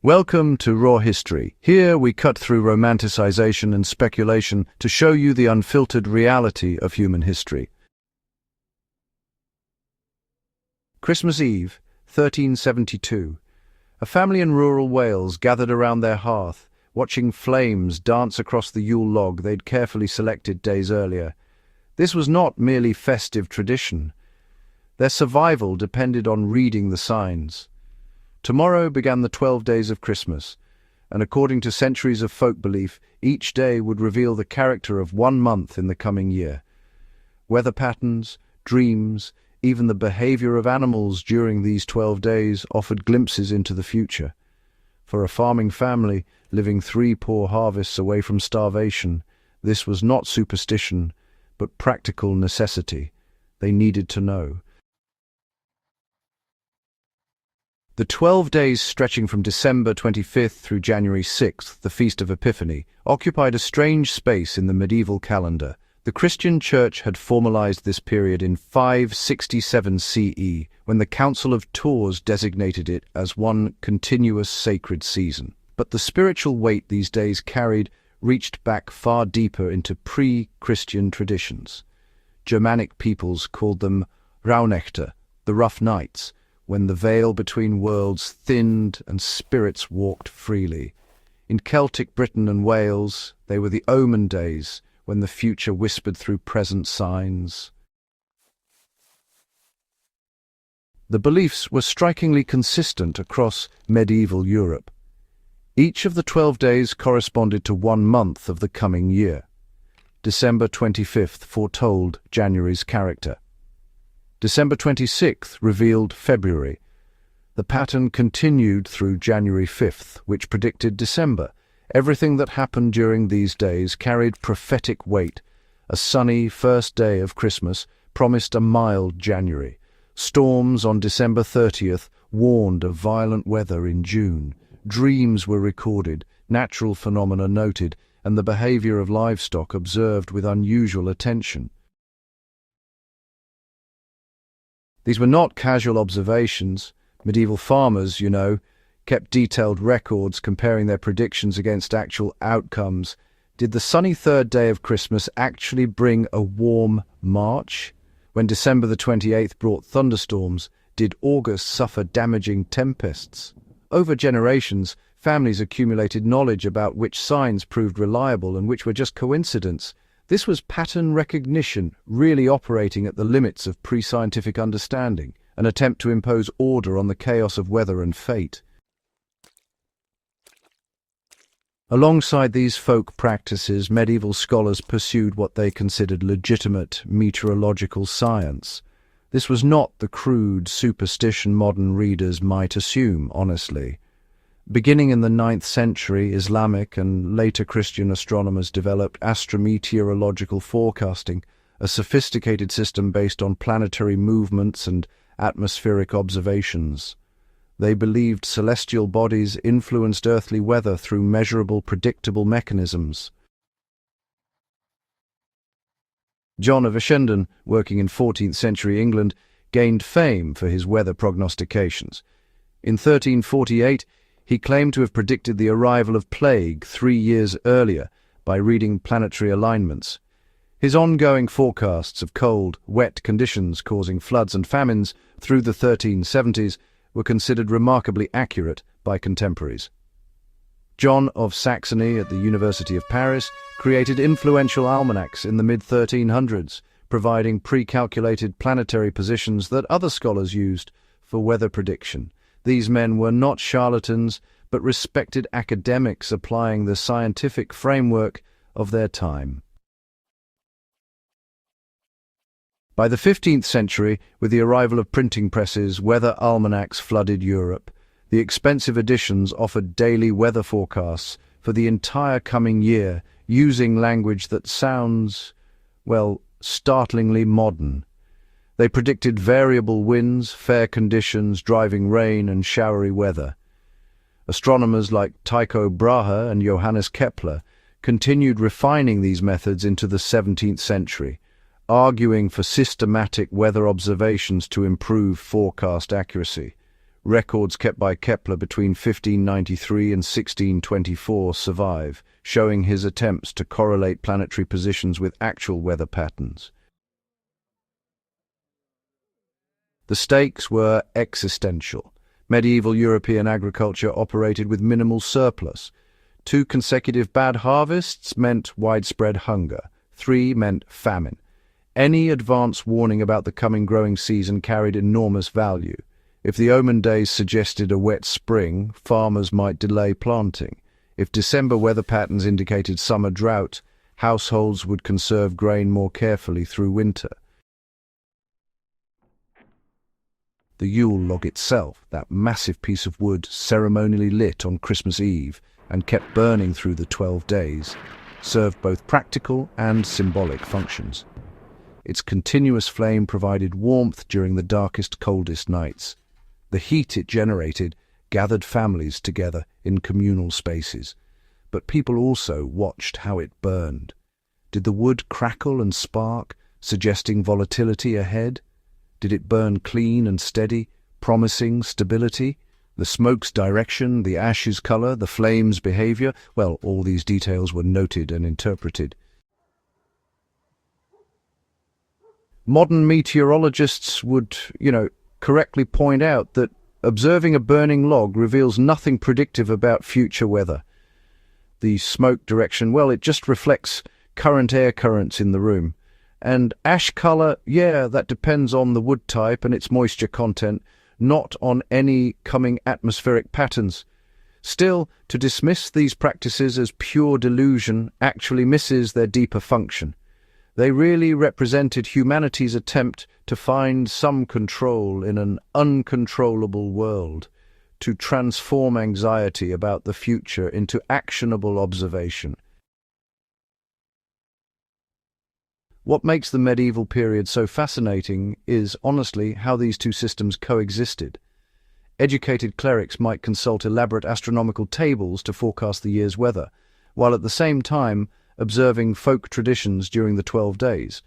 Welcome to Raw History. Here we cut through romanticization and speculation to show you the unfiltered reality of human history. Christmas Eve, 1372. A family in rural Wales gathered around their hearth, watching flames dance across the Yule log they'd carefully selected days earlier. This was not merely festive tradition. Their survival depended on reading the signs. Tomorrow began the 12 days of Christmas, and according to centuries of folk belief, each day would reveal the character of 1 month in the coming year. Weather patterns, dreams, even the behavior of animals during these 12 days offered glimpses into the future. For a farming family living 3 poor harvests away from starvation, this was not superstition, but practical necessity. They needed to know. The 12 days stretching from December 25th through January 6th, the Feast of Epiphany, occupied a strange space in the medieval calendar. The Christian Church had formalized this period in 567 CE, when the Council of Tours designated it as one continuous sacred season. But the spiritual weight these days carried reached back far deeper into pre-Christian traditions. Germanic peoples called them Rauhnächte, the rough nights, when the veil between worlds thinned and spirits walked freely. In Celtic Britain and Wales, they were the Omen Days, when the future whispered through present signs. The beliefs were strikingly consistent across medieval Europe. Each of the 12 days corresponded to 1 month of the coming year. December 25th foretold January's character. December 26th revealed February. The pattern continued through January 5th, which predicted December. Everything that happened during these days carried prophetic weight. A sunny first day of Christmas promised a mild January. Storms on December 30th warned of violent weather in June. Dreams were recorded, natural phenomena noted, and the behavior of livestock observed with unusual attention. These were not casual observations. Medieval farmers, kept detailed records comparing their predictions against actual outcomes. Did the sunny third day of Christmas actually bring a warm March? When December the 28th brought thunderstorms, did August suffer damaging tempests? Over generations, families accumulated knowledge about which signs proved reliable and which were just coincidence. This was pattern recognition, really operating at the limits of pre-scientific understanding, an attempt to impose order on the chaos of weather and fate. Alongside these folk practices, medieval scholars pursued what they considered legitimate meteorological science. This was not the crude superstition modern readers might assume, honestly. Beginning in the 9th century, Islamic and later Christian astronomers developed astrometeorological forecasting, a sophisticated system based on planetary movements and atmospheric observations. They believed celestial bodies influenced earthly weather through measurable, predictable mechanisms. John of Eschenden, working in 14th century England, gained fame for his weather prognostications. In 1348, he claimed to have predicted the arrival of plague 3 years earlier by reading planetary alignments. His ongoing forecasts of cold, wet conditions causing floods and famines through the 1370s were considered remarkably accurate by contemporaries. John of Saxony at the University of Paris created influential almanacs in the mid-1300s, providing pre-calculated planetary positions that other scholars used for weather prediction. These men were not charlatans, but respected academics applying the scientific framework of their time. By the 15th century, with the arrival of printing presses, weather almanacs flooded Europe. The expensive editions offered daily weather forecasts for the entire coming year, using language that sounds, startlingly modern. They predicted variable winds, fair conditions, driving rain, and showery weather. Astronomers like Tycho Brahe and Johannes Kepler continued refining these methods into the 17th century, arguing for systematic weather observations to improve forecast accuracy. Records kept by Kepler between 1593 and 1624 survive, showing his attempts to correlate planetary positions with actual weather patterns. The stakes were existential. Medieval European agriculture operated with minimal surplus. 2 consecutive bad harvests meant widespread hunger. 3 meant famine. Any advance warning about the coming growing season carried enormous value. If the Omen Days suggested a wet spring, farmers might delay planting. If December weather patterns indicated summer drought, households would conserve grain more carefully through winter. The Yule log itself, that massive piece of wood ceremonially lit on Christmas Eve and kept burning through the 12 days, served both practical and symbolic functions. Its continuous flame provided warmth during the darkest, coldest nights. The heat it generated gathered families together in communal spaces, but people also watched how it burned. Did the wood crackle and spark, suggesting volatility ahead? Did it burn clean and steady, promising stability? The smoke's direction, the ash's color, the flame's behavior, well, all these details were noted and interpreted. Modern meteorologists would, correctly point out that observing a burning log reveals nothing predictive about future weather. The smoke direction, well, it just reflects current air currents in the room. And ash color, yeah, that depends on the wood type and its moisture content, not on any coming atmospheric patterns. Still, to dismiss these practices as pure delusion actually misses their deeper function. They really represented humanity's attempt to find some control in an uncontrollable world, to transform anxiety about the future into actionable observation. What makes the medieval period so fascinating is, honestly, how these two systems coexisted. Educated clerics might consult elaborate astronomical tables to forecast the year's weather, while at the same time observing folk traditions during the 12 days.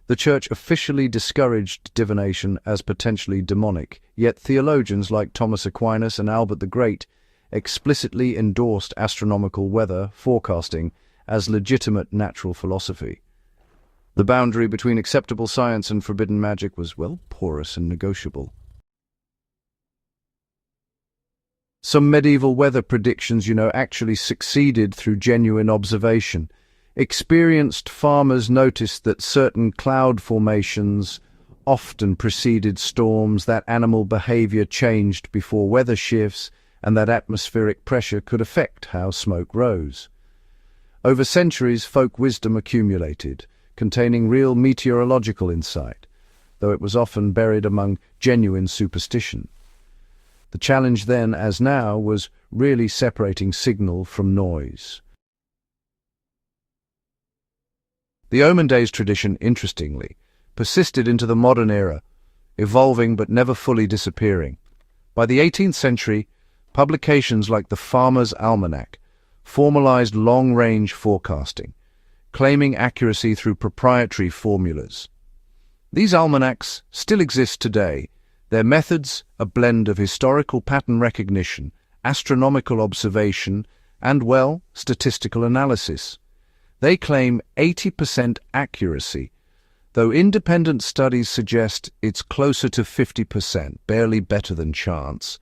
The Church officially discouraged divination as potentially demonic, yet theologians like Thomas Aquinas and Albert the Great explicitly endorsed astronomical weather forecasting as legitimate natural philosophy. The boundary between acceptable science and forbidden magic was, well, porous and negotiable. Some medieval weather predictions, actually succeeded through genuine observation. Experienced farmers noticed that certain cloud formations often preceded storms, that animal behavior changed before weather shifts, and that atmospheric pressure could affect how smoke rose. Over centuries, folk wisdom accumulated, containing real meteorological insight, though it was often buried among genuine superstition. The challenge then, as now, was really separating signal from noise. The Omen Days tradition, interestingly, persisted into the modern era, evolving but never fully disappearing. By the 18th century, publications like the Farmer's Almanac formalized long-range forecasting, claiming accuracy through proprietary formulas. These almanacs still exist today, their methods a blend of historical pattern recognition, astronomical observation, and, well, statistical analysis. They claim 80% accuracy, though independent studies suggest it's closer to 50%, barely better than chance.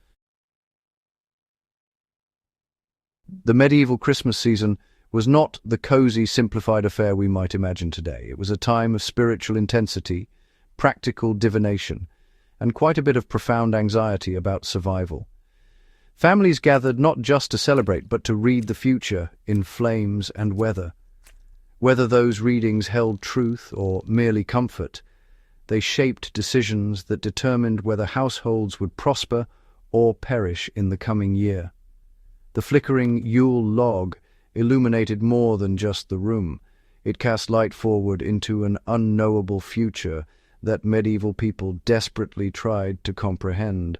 The medieval Christmas season was not the cozy, simplified affair we might imagine today. It was a time of spiritual intensity, practical divination, and quite a bit of profound anxiety about survival. Families gathered not just to celebrate, but to read the future in flames and weather. Whether those readings held truth or merely comfort, they shaped decisions that determined whether households would prosper or perish in the coming year. The flickering Yule log illuminated more than just the room. It cast light forward into an unknowable future that medieval people desperately tried to comprehend.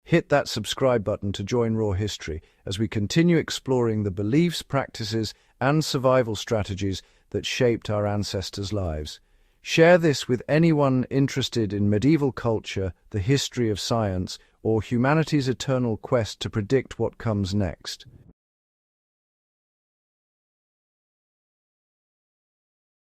Hit that subscribe button to join Raw History as we continue exploring the beliefs, practices, and survival strategies that shaped our ancestors' lives. Share this with anyone interested in medieval culture, the history of science, or humanity's eternal quest to predict what comes next.